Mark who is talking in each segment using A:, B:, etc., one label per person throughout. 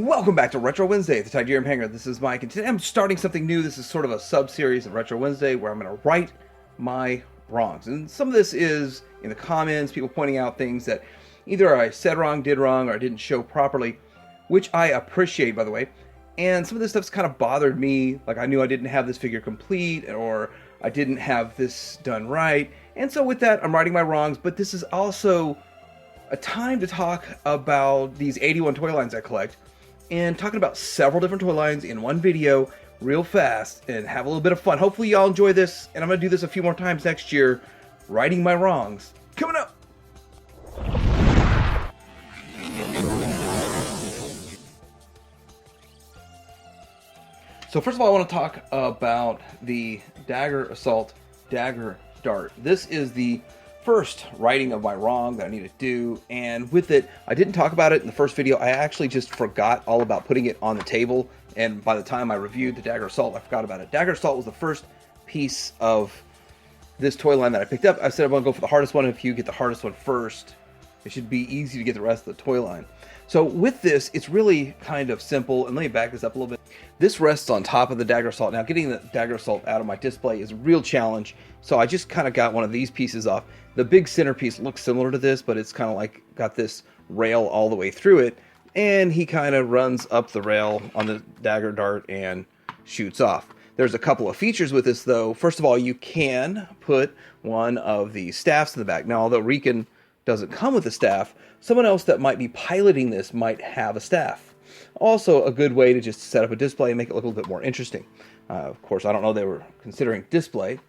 A: Welcome back to Retro Wednesday, the Tiberium Hangar. This is Mike, and today I'm starting something new. This is sort of a sub-series of Retro Wednesday where I'm going to right my wrongs. And some of this is in the comments, people pointing out things that either I said wrong, did wrong, or I didn't show properly, which I appreciate, by the way. And some of this stuff's kind of bothered me, like I knew I didn't have this figure complete, or I didn't have this done right. And so with that, I'm righting my wrongs, but this is also a time to talk about these 81 toy lines I collect, and talking about several different toy lines in one video real fast and have a little bit of fun. Hopefully y'all enjoy this, and I'm going to do this a few more times next year, righting my wrongs. Coming up! So first of all, I want to talk about the Dagger Assault Dagger Dart. This is the first righting of my wrong that I need to do, and with it, I didn't talk about it in the first video. I actually just forgot all about putting it on the table, and by the time I reviewed the Dagger Assault, I forgot about it. Dagger Assault was the first piece of this toy line that I picked up. I said I'm going to go for the hardest one. If you get the hardest one first, it should be easy to get the rest of the toy line. So with this, it's really kind of simple, and let me back this up a little bit. This rests on top of the Dagger Assault. Now, getting the Dagger Assault out of my display is a real challenge, so I just kind of got one of these pieces off. The big centerpiece looks similar to this, but it's kind of like got this rail all the way through it, and he kind of runs up the rail on the Dagger Dart and shoots off. There's a couple of features with this, though. First of all, you can put one of the staffs in the back. Now, although Rican doesn't come with a staff, someone else that might be piloting this might have a staff. Also, a good way to just set up a display and make it look a little bit more interesting. Of course, I don't know they were considering display.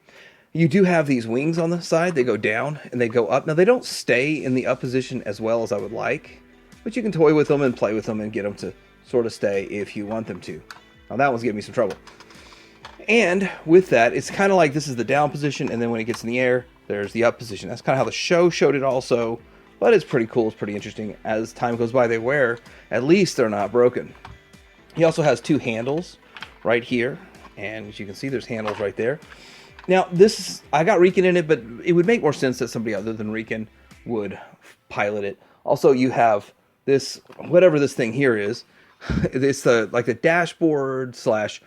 A: You do have these wings on the side. They go down and they go up. Now, they don't stay in the up position as well as I would like, but you can toy with them and play with them and get them to sort of stay if you want them to. Now, that one's giving me some trouble. And with that, it's kind of like this is the down position, and then when it gets in the air, there's the up position. That's kind of how the show showed it also, but it's pretty cool. It's pretty interesting. As time goes by, they wear. At least they're not broken. He also has two handles right here, and as you can see, there's handles right there. Now, this, I got Rican in it, but it would make more sense that somebody other than Rican would pilot it. Also, you have this, whatever this thing here is, it's like the dashboard slash,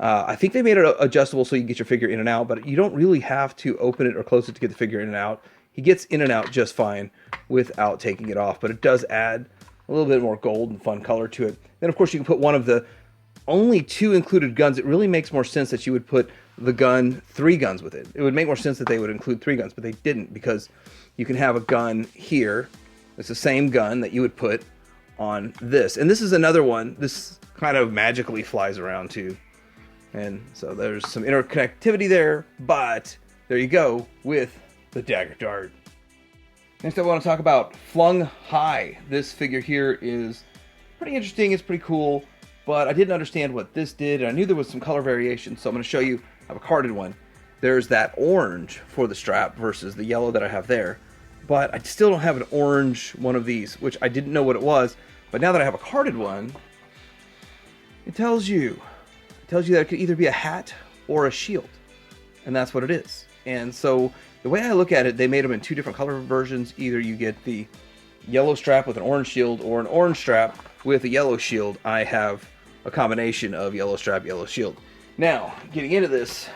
A: I think they made it adjustable so you can get your figure in and out, but you don't really have to open it or close it to get the figure in and out. He gets in and out just fine without taking it off, but it does add a little bit more gold and fun color to it. Then, of course, you can put one of the only two included guns. It really makes more sense that you would put the gun, 3 guns with it. It would make more sense that they would include 3 guns, but they didn't, because you can have a gun here. It's the same gun that you would put on this. And this is another one. This kind of magically flies around too. And so there's some interconnectivity there, but there you go with the Dagger Dart. Next I want to talk about Flung High. This figure here is pretty interesting. It's pretty cool, but I didn't understand what this did. And I knew there was some color variation, so I'm going to show you. I have a carded one. There's that orange for the strap versus the yellow that I have there. But I still don't have an orange one of these, which I didn't know what it was. But now that I have a carded one, it tells you that it could either be a hat or a shield. And that's what it is. And so the way I look at it, they made them in 2 different color versions. Either you get the yellow strap with an orange shield or an orange strap with a yellow shield. I have a combination of yellow strap, yellow shield. Now, getting into this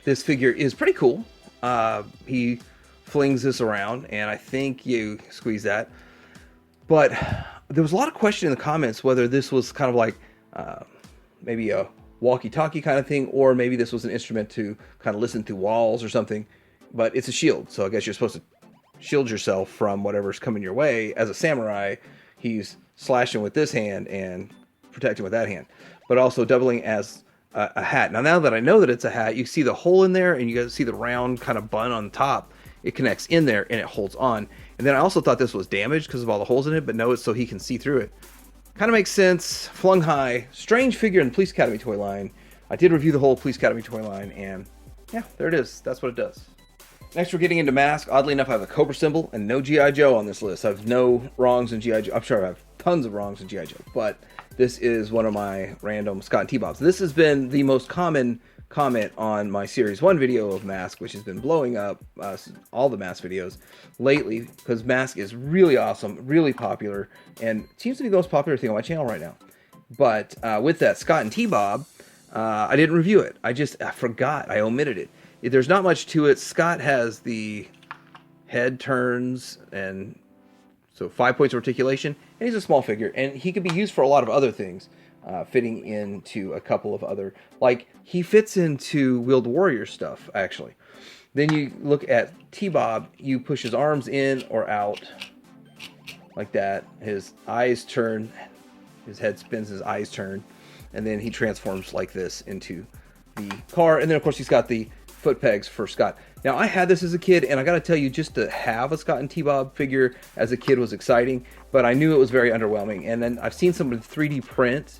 A: figure is pretty cool. He flings this around, and I think you squeeze that. But there was a lot of question in the comments whether this was kind of like maybe a walkie-talkie kind of thing, or maybe this was an instrument to kind of listen through walls or something. But it's a shield, so I guess you're supposed to shield yourself from whatever's coming your way. As a samurai, he's slashing with this hand and protecting with that hand, but also doubling as a hat. Now that I know that it's a hat, you see the hole in there, and you guys see the round kind of bun on the top. It connects in there, and it holds on. And then I also thought this was damaged because of all the holes in it, but no, it's so he can see through it. Kind of makes sense. Flung High, strange figure in the Police Academy toy line. I did review the whole Police Academy toy line, and yeah, there it is. That's what it does. Next, we're getting into mask. Oddly enough, I have a Cobra symbol and no G.I. Joe on this list. I have no wrongs in G.I. Joe. I'm sure I have tons of wrongs in G.I. Joe, but this is one of my random Scott and T-Bobs. This has been the most common comment on my Series 1 video of Mask, which has been blowing up all the Mask videos lately, because Mask is really awesome, really popular, and seems to be the most popular thing on my channel right now. But with that, Scott and T-Bob, I didn't review it. I forgot. I omitted it. There's not much to it. Scott has the head turns, and so 5 points of articulation, and he's a small figure, and he could be used for a lot of other things. Fitting into a couple of other, like he fits into Wheeled Warrior stuff actually. Then you look at T-Bob, you push his arms in or out like that. His eyes turn, his head spins, his eyes turn, and then he transforms like this into the car. And then of course he's got the foot pegs for Scott. Now I had this as a kid, and I gotta tell you, just to have a Scott and T-Bob figure as a kid was exciting, but I knew it was very underwhelming. And then I've seen someone 3D print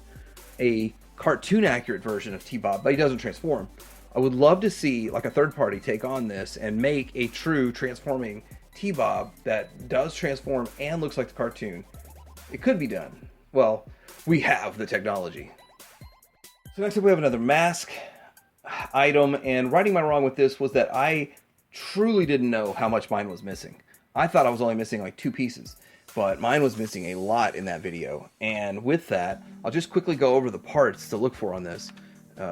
A: a cartoon accurate version of T-Bob, but he doesn't transform. I would love to see like a third party take on this and make a true transforming T-Bob that does transform and looks like the cartoon. It could be done. Well, we have the technology. So next up we have another Mask item, and righting my wrong with this was that I truly didn't know how much mine was missing. I thought I was only missing like 2 pieces. But mine was missing a lot in that video. And with that, I'll just quickly go over the parts to look for on this,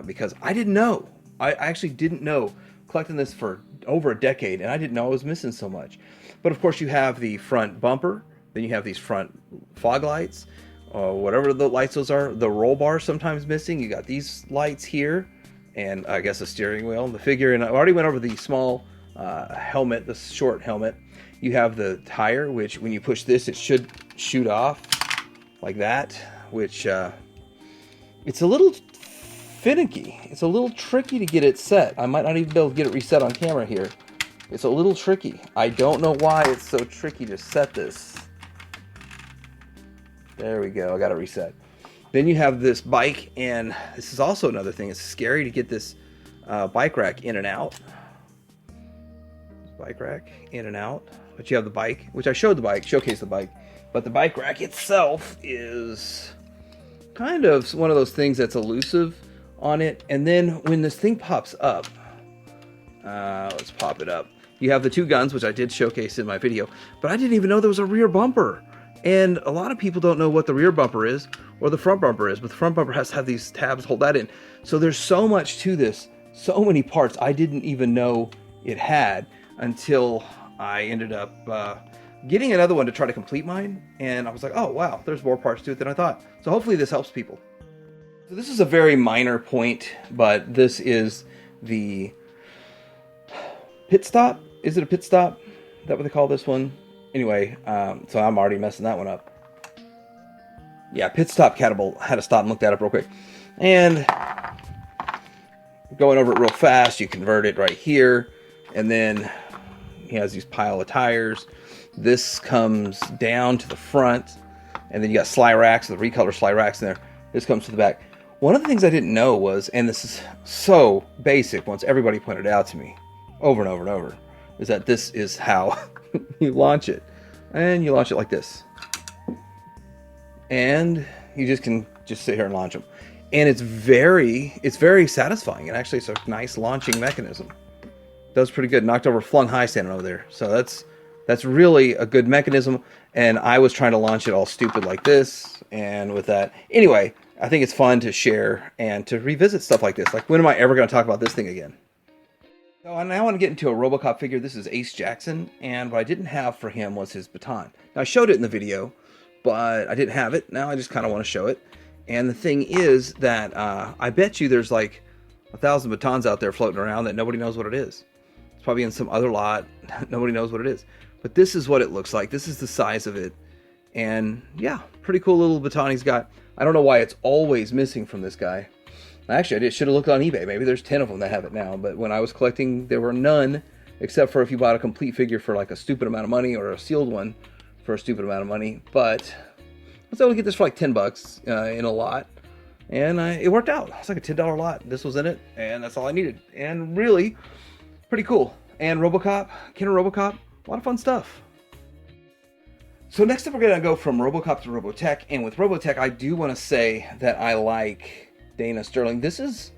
A: because I didn't know. I actually didn't know, collecting this for over a decade, and I didn't know I was missing so much. But of course you have the front bumper, then you have these front fog lights, whatever the lights those are. The roll bar sometimes missing. You got these lights here, and I guess a steering wheel, the figure. And I already went over the small helmet, the short helmet. You have the tire, which when you push this, it should shoot off like that, which it's a little finicky. It's a little tricky to get it set. I might not even be able to get it reset on camera here. It's a little tricky. I don't know why it's so tricky to set this. There we go. I got it reset. Then you have this bike, and this is also another thing. It's scary to get this bike rack in and out. Bike rack in and out. But you have the bike, which I showed the bike, showcased the bike. But the bike rack itself is kind of one of those things that's elusive on it. And then when this thing pops up, let's pop it up. You have the 2 guns, which I did showcase in my video, but I didn't even know there was a rear bumper. And a lot of people don't know what the rear bumper is or the front bumper is, but the front bumper has to have these tabs hold that in. So there's so much to this, so many parts I didn't even know it had until I ended up getting another one to try to complete mine, and I was like, oh wow, there's more parts to it than I thought. So hopefully this helps people. So this is a very minor point, but this is the pit stop. Is it a pit stop? Is that what they call this one? Anyway, so I'm already messing that one up. Yeah, pit stop catapult. Had to stop and look that up real quick. And going over it real fast, you convert it right here, and then he has these pile of tires. This comes down to the front, and then you got sly racks, the recolor sly racks in there. This comes to the back. One of the things I didn't know was, and this is so basic once everybody pointed it out to me over and over and over, is that this is how you launch it. And you launch it like this. And you just can just sit here and launch them. And it's very satisfying. And actually it's a nice launching mechanism. Does pretty good. Knocked over flung high standing over there. So that's really a good mechanism. And I was trying to launch it all stupid like this. And with that. Anyway, I think it's fun to share and to revisit stuff like this. Like, when am I ever going to talk about this thing again? So I now want to get into a Robocop figure. This is Ace Jackson. And what I didn't have for him was his baton. Now I showed it in the video, but I didn't have it. Now I just kind of want to show it. And the thing is that I bet you there's like 1,000 batons out there floating around that nobody knows what it is. It's probably in some other lot. Nobody knows what it is. But this is what it looks like. This is the size of it. And yeah, pretty cool little baton he's got. I don't know why it's always missing from this guy. Actually, I should have looked on eBay. Maybe there's 10 of them that have it now. But when I was collecting, there were none, except for if you bought a complete figure for like a stupid amount of money, or a sealed one for a stupid amount of money. But I was able to get this for like 10 bucks in a lot. And it worked out. It's like a $10 lot. This was in it, and that's all I needed. And really, pretty cool. And Robocop, Kenner Robocop, a lot of fun stuff. So next up, we're going to go from Robocop to Robotech. And with Robotech, I do want to say that I like Dana Sterling. This is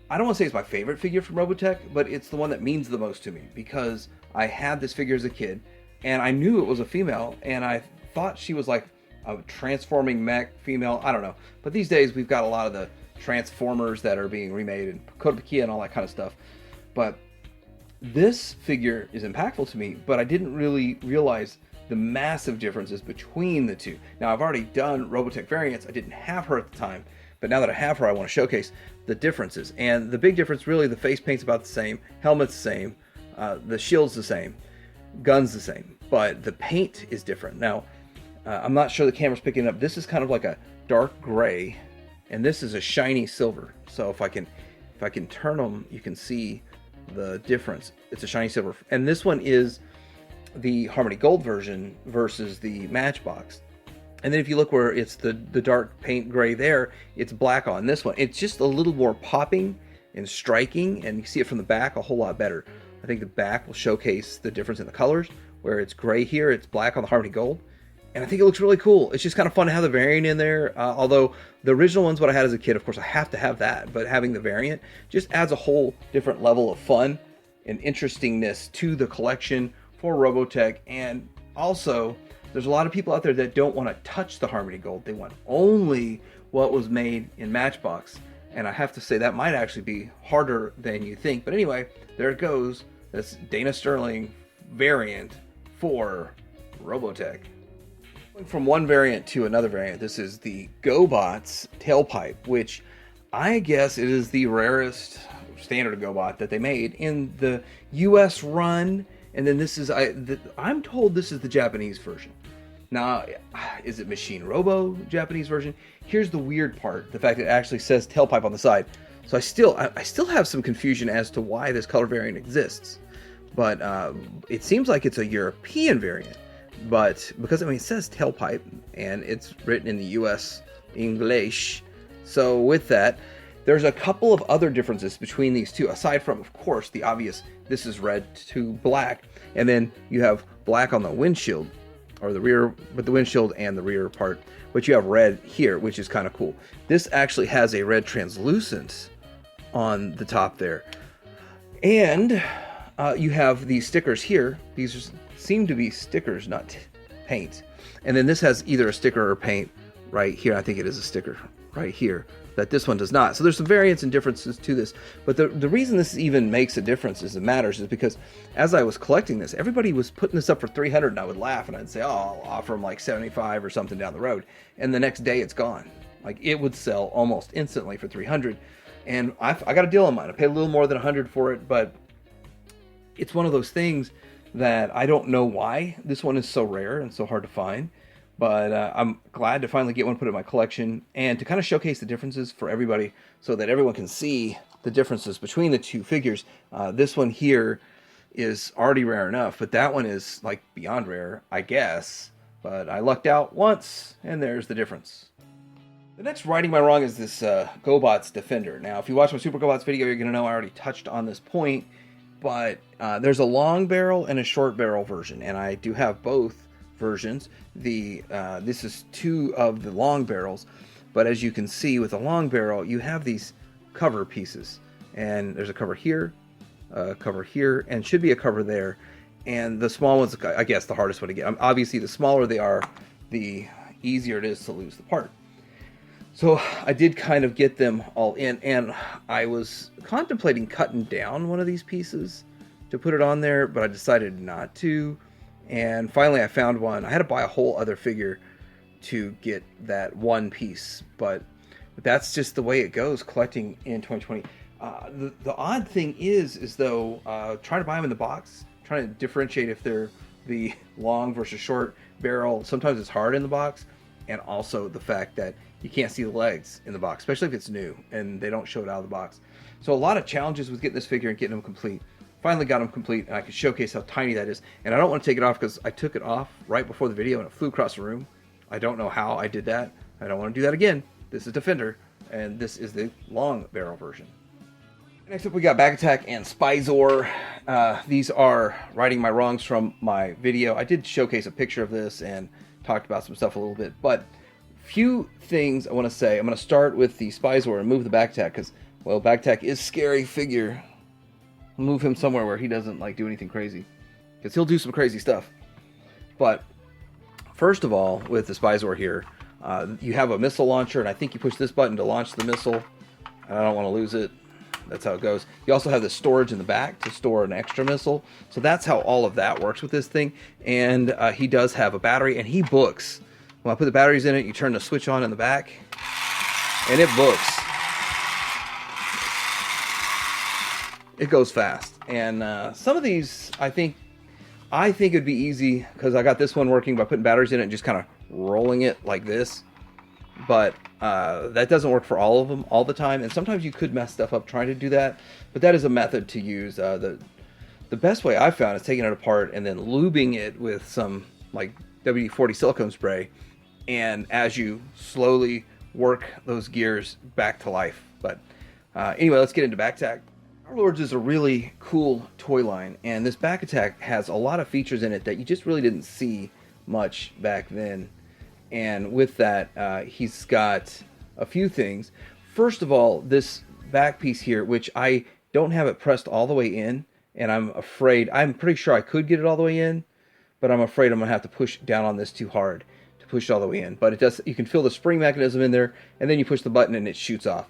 A: I don't want to say it's my favorite figure from Robotech, but it's the one that means the most to me because I had this figure as a kid and I knew it was a female and I thought she was like a transforming mech female. I don't know. But these days we've got a lot of the Transformers that are being remade and Kotobukiya and all that kind of stuff. But this figure is impactful to me, but I didn't really realize the massive differences between the two. Now, I've already done Robotech variants. I didn't have her at the time, but now that I have her, I want to showcase the differences. And the big difference, really, the face paint's about the same, helmet's the same, the shield's the same, gun's the same, but the paint is different. Now, I'm not sure the camera's picking it up. This is kind of like a dark gray, and this is a shiny silver. So if I can turn them, you can see the difference. It's a shiny silver, and this one is the Harmony Gold version versus the Matchbox. And then if you look where it's the dark paint gray there, it's black on this one. It's just a little more popping and striking, and you see it from the back a whole lot better. I think the back will showcase the difference in the colors. Where it's gray here, it's black on the Harmony Gold. And I think it looks really cool. It's just kind of fun to have the variant in there. Although the original one's what I had as a kid, of course I have to have that. But having the variant just adds a whole different level of fun and interestingness to the collection for Robotech. And also, there's a lot of people out there that don't want to touch the Harmony Gold. They want only what was made in Matchbox. And I have to say that might actually be harder than you think. But anyway, there it goes. That's Dana Sterling variant for Robotech. Going from one variant to another variant, this is the GoBot's tailpipe, which I guess it is the rarest standard GoBot that they made in the US run. And then this is, I'm told this is the Japanese version. Now, is it Machine Robo Japanese version? Here's the weird part, the fact that it actually says tailpipe on the side. So I still have some confusion as to why this color variant exists. But it seems like it's a European variant. But because, I mean, it says tailpipe and it's written in the US English. So with that, there's a couple of other differences between these two, aside from, of course, the obvious, this is red to black. And then you have black on the windshield, or the rear, but the windshield and the rear part. But you have red here, which is kind of cool. This actually has a red translucent on the top there. And you have these stickers here. These seem to be stickers, not paint. And then this has either a sticker or paint right here. I think it is a sticker right here that this one does not. So there's some variants and differences to this. But the reason this even makes a difference is it matters is because as I was collecting this, everybody was putting this up for 300 and I would laugh and I'd say, oh, I'll offer them like 75 or something down the road. And the next day it's gone. Like it would sell almost instantly for 300. And I got a deal on mine. I paid a little more than 100 for it, but it's one of those things that I don't know why this one is so rare and so hard to find. But I'm glad to finally get one put in my collection and to kind of showcase the differences for everybody so that everyone can see the differences between the two figures. This one here is already rare enough, but that one is like beyond rare, I guess. But I lucked out once, and there's the difference. The next righting my wrong is this GoBot's Defender. Now, if you watch my Super GoBots video, you're going to know I already touched on this point. But there's a long barrel and a short barrel version, and I do have both versions. This is two of the long barrels, but as you can see with the long barrel, you have these cover pieces, and there's a cover here, and should be a cover there. And the small ones, I guess, the hardest one to get. Obviously, the smaller they are, the easier it is to lose the part. So I did kind of get them all in, and I was contemplating cutting down one of these pieces to put it on there, but I decided not to. And finally I found one. I had to buy a whole other figure to get that one piece, but that's just the way it goes collecting in 2020. The odd thing is though, trying to buy them in the box, trying to differentiate if they're the long versus short barrel, sometimes it's hard in the box. And also the fact that you can't see the legs in the box, especially if it's new and they don't show it out of the box. So a lot of challenges with getting this figure and getting them complete. Finally got them complete, and I could showcase how tiny that is. And I don't want to take it off because I took it off right before the video and it flew across the room. I don't know how I did that. I don't want to do that again. This is Defender, and this is the long barrel version. Next up, we got Back Attack and Spyzor. These are righting my wrongs from my video. I did showcase a picture of this and talked about some stuff a little bit, but few things I want to say. I'm going to start with the Spyzor and move the Back Attack because Well, Backtech is scary figure. I'll move him somewhere where he doesn't like do anything crazy, because he'll do some crazy stuff. But first of all, with the Spizor here, you have a missile launcher, and I think you push this button to launch the missile. And I don't want to lose it. That's how it goes. You also have the storage in the back to store an extra missile. So that's how all of that works with this thing. And he does have a battery, and he books. When I put the batteries in it, you turn the switch on in the back, and it books. It goes fast. And some of these, I think it'd be easy, because I got this one working by putting batteries in it and just kind of rolling it like this. But that doesn't work for all of them all the time, and sometimes you could mess stuff up trying to do that. But that is a method to use. The best way I've found is taking it apart and then lubing it with some like WD-40 silicone spray, and as you slowly work those gears back to life. But anyway, let's get into Backtech. Powerlords is a really cool toy line, and this Backtech has a lot of features in it that you just really didn't see much back then. And with that, he's got a few things. First of all, this back piece here, which I don't have it pressed all the way in, and I'm pretty sure I could get it all the way in, but I'm afraid I'm going to have to push down on this too hard to push it all the way in. But it does. You can feel the spring mechanism in there, and then you push the button and it shoots off.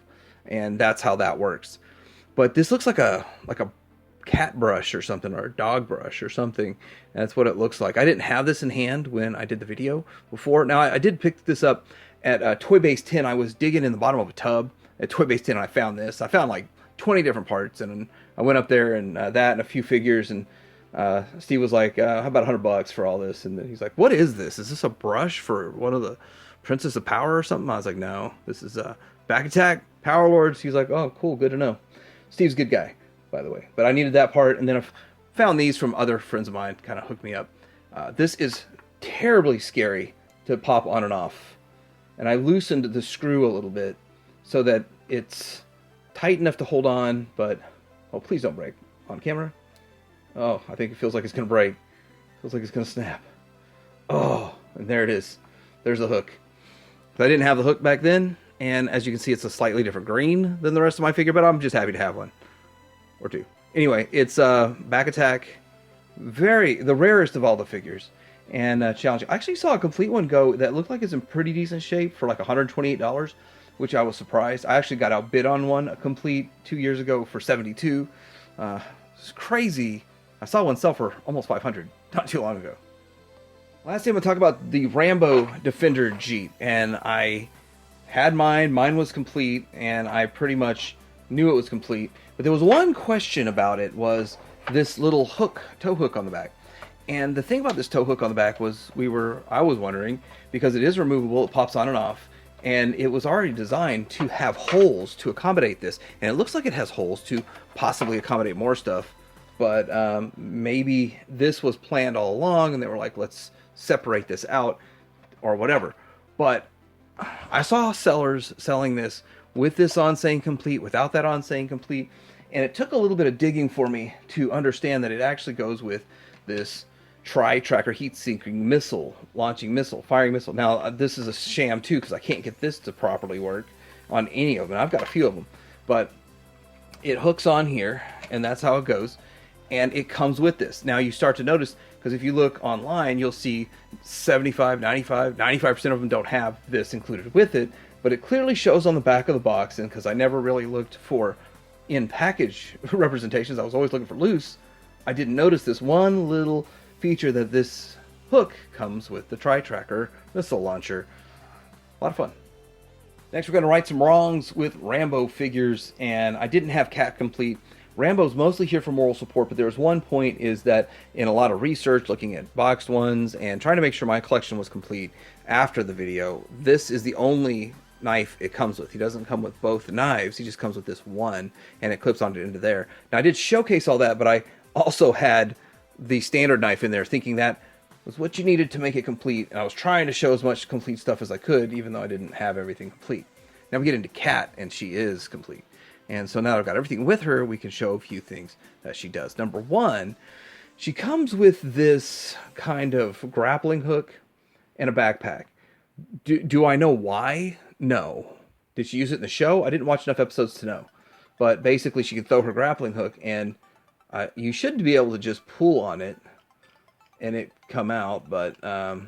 A: And that's how that works. But this looks like a cat brush or something, or a dog brush or something. That's what it looks like. I didn't have this in hand when I did the video before. Now, I did pick this up at Toy Base 10. I was digging in the bottom of a tub at Toy Base 10, and I found this. I found like 20 different parts, and I went up there and that and a few figures, and Steve was like, how about $100 for all this? And he's like, what is this? Is this a brush for one of the Princess of Power or something? I was like, no, this is Backtech, Power Lords. He's like, oh, cool, good to know. Steve's a good guy, by the way. But I needed that part, and then I've found these from other friends of mine, kind of hooked me up. This is terribly scary to pop on and off. And I loosened the screw a little bit so that it's tight enough to hold on, but, oh, please don't break. On camera. Oh, I think it feels like it's going to break. Feels like it's going to snap. Oh, and there it is. There's the hook. I didn't have the hook back then, and as you can see, it's a slightly different green than the rest of my figure, but I'm just happy to have one. Or two. Anyway, it's Backtech, the rarest of all the figures, and challenging. I actually saw a complete one go that looked like it's in pretty decent shape for like $128, which I was surprised. I actually got outbid on one, a complete 2 years ago for $72. It's crazy. I saw one sell for almost $500 not too long ago. Last time I talked about the Rambo Defender Jeep, and I had mine. Mine was complete, and I pretty much knew it was complete. But there was one question about it, was this little hook, tow hook on the back. And the thing about this tow hook on the back was, I was wondering, because it is removable, it pops on and off, and it was already designed to have holes to accommodate this. And it looks like it has holes to possibly accommodate more stuff. But maybe this was planned all along, and they were like, let's separate this out, or whatever. But I saw sellers selling this with this on saying complete, without that on saying complete, and it took a little bit of digging for me to understand that it actually goes with this tri-tracker heat-sinking missile, launching missile, firing missile. Now, this is a sham too, because I can't get this to properly work on any of them. I've got a few of them, but it hooks on here, and that's how it goes, and it comes with this. Now, you start to notice, because if you look online, you'll see 75, 95, 95% of them don't have this included with it, but it clearly shows on the back of the box, and because I never really looked for in-package representations, I was always looking for loose, I didn't notice this one little feature that this hook comes with the tri-tracker missile launcher. A lot of fun. Next, we're going to right some wrongs with Rambo figures, and I didn't have Cat complete. Rambo's mostly here for moral support, but there's one point is that in a lot of research, looking at boxed ones and trying to make sure my collection was complete after the video, this is the only knife it comes with. He doesn't come with both knives, he just comes with this one, and it clips onto into there. Now, I did showcase all that, but I also had the standard knife in there, thinking that was what you needed to make it complete. And I was trying to show as much complete stuff as I could, even though I didn't have everything complete. Now we get into Cat, and she is complete. And so now I've got everything with her, we can show a few things that she does. Number one, she comes with this kind of grappling hook and a backpack. Do I know why? No. Did she use it in the show? I didn't watch enough episodes to know. but basically she can throw her grappling hook, and you should be able to just pull on it and it come out, but I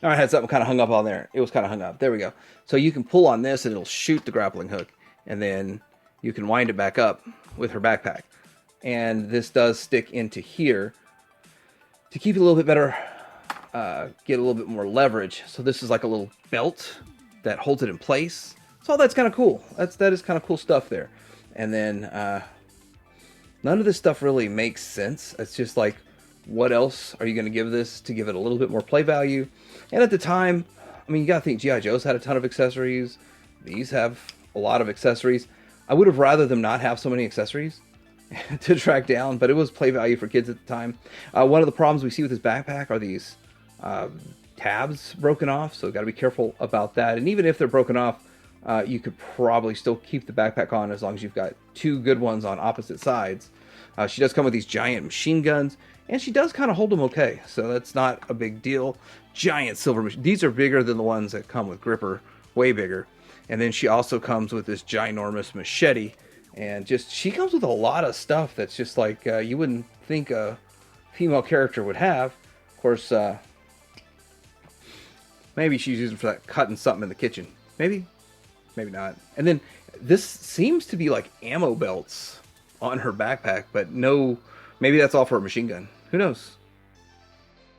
A: had something kind of hung up on there. It was kind of hung up. There we go. So you can pull on this and it'll shoot the grappling hook, and then you can wind it back up with her backpack. And this does stick into here to keep it a little bit better, get a little bit more leverage. So this is like a little belt that holds it in place. So that's kind of cool. That is kind of cool stuff there. And then none of this stuff really makes sense. It's just like, what else are you going to give this to give it a little bit more play value? And at the time, I mean, you got to think G.I. Joe's had a ton of accessories. These have a lot of accessories. I would have rather them not have so many accessories to track down, but it was play value for kids at the time. One of the problems we see with this backpack are these tabs broken off, so got to be careful about that. And even if they're broken off, you could probably still keep the backpack on as long as you've got two good ones on opposite sides. She does come with these giant machine guns, and she does kind of hold them okay, so that's not a big deal. Giant silver machine. These are bigger than the ones that come with Gripper, way bigger. And then she also comes with this ginormous machete, and just she comes with a lot of stuff that's just like you wouldn't think a female character would have. Of course, maybe she's using for that cutting something in the kitchen. Maybe not. And then this seems to be like ammo belts on her backpack, but no, maybe that's all for a machine gun. Who knows?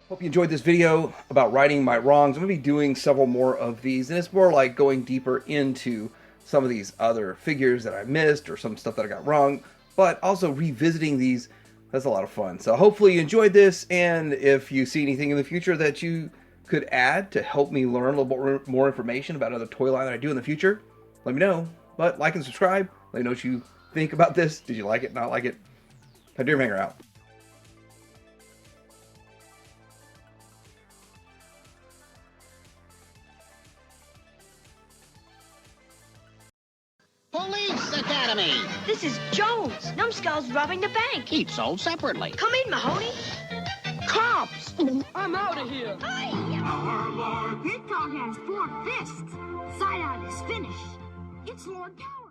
A: Hope you enjoyed this video about righting my wrongs. I'm going to be doing several more of these, and it's more like going deeper into some of these other figures that I missed or some stuff that I got wrong, but also revisiting these. That's a lot of fun. So hopefully you enjoyed this, and if you see anything in the future that you could add to help me learn a little bit more information about other toy line that I do in the future, let me know. But like and subscribe. Let me know what you think about this. Did you like it? Not like it? Dream Hanger out.
B: Police Academy!
C: This is Jones. Numbskull's robbing the bank.
B: Each sold separately.
C: Come in, Mahoney.
B: Cops!
D: I'm out of here.
E: This dog has 4 fists. Side out is finished. It's Lord Power.